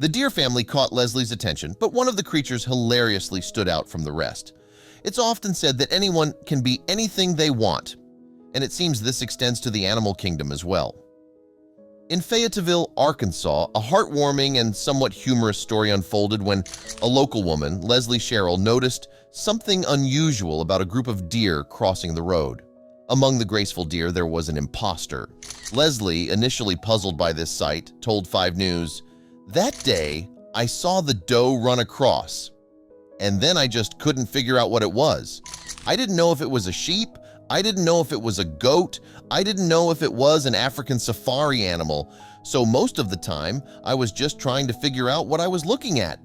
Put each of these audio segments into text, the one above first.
The deer family caught Leslie's attention, but one of the creatures hilariously stood out from the rest. It's often said that anyone can be anything they want, and it seems this extends to the animal kingdom as well. In Fayetteville, Arkansas, a heartwarming and somewhat humorous story unfolded when a local woman, Leslie Sherrill, noticed something unusual about a group of deer crossing the road. Among the graceful deer, there was an imposter. Leslie, initially puzzled by this sight, told 5 News, "That day, I saw the doe run across, and then I just couldn't figure out what it was. I didn't know if it was a sheep, I didn't know if it was a goat, I didn't know if it was an African safari animal, so most of the time, I was just trying to figure out what I was looking at."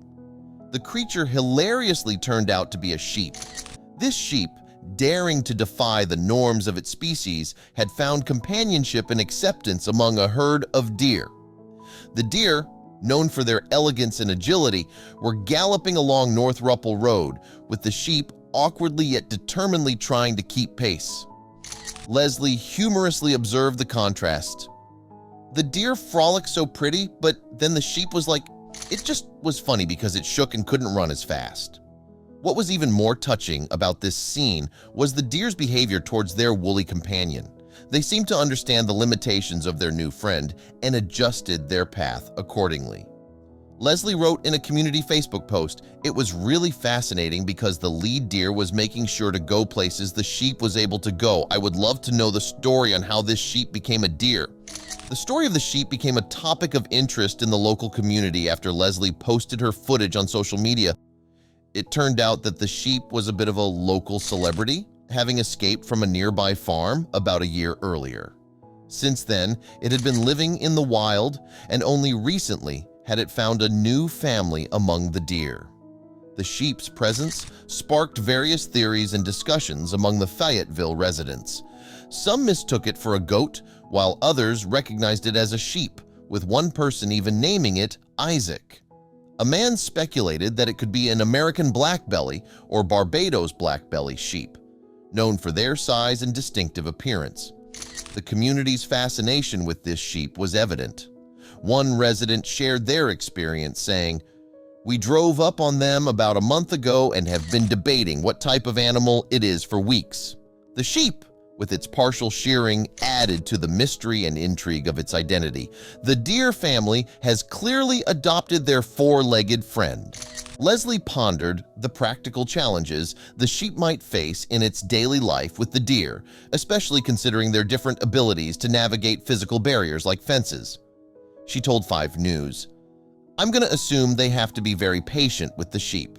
The creature hilariously turned out to be a sheep. This sheep, daring to defy the norms of its species, had found companionship and acceptance among a herd of deer. The deer, known for their elegance and agility, were galloping along North Ruppel Road, with the sheep awkwardly yet determinedly trying to keep pace. Leslie humorously observed the contrast. The deer frolicked so pretty, but then the sheep was like, it just was funny because it shook and couldn't run as fast. What was even more touching about this scene was the deer's behavior towards their woolly companion. They seemed to understand the limitations of their new friend and adjusted their path accordingly. Leslie wrote in a community Facebook post, "It was really fascinating because the lead deer was making sure to go places the sheep was able to go. I would love to know the story on how this sheep became a deer." The story of the sheep became a topic of interest in the local community after Leslie posted her footage on social media. It turned out that the sheep was a bit of a local celebrity, having escaped from a nearby farm about a year earlier. Since then, it had been living in the wild, and only recently had it found a new family among the deer. The sheep's presence sparked various theories and discussions among the Fayetteville residents. Some mistook it for a goat, while others recognized it as a sheep, with one person even naming it Isaac. A man speculated that it could be an American blackbelly or Barbados blackbelly sheep, known for their size and distinctive appearance. The community's fascination with this sheep was evident. One resident shared their experience, saying, "We drove up on them about a month ago and have been debating what type of animal it is for weeks. The sheep, with its partial shearing, added to the mystery and intrigue of its identity. The deer family has clearly adopted their 4-legged friend." Leslie pondered the practical challenges the sheep might face in its daily life with the deer, especially considering their different abilities to navigate physical barriers like fences. She told 5 News, "I'm going to assume they have to be very patient with the sheep.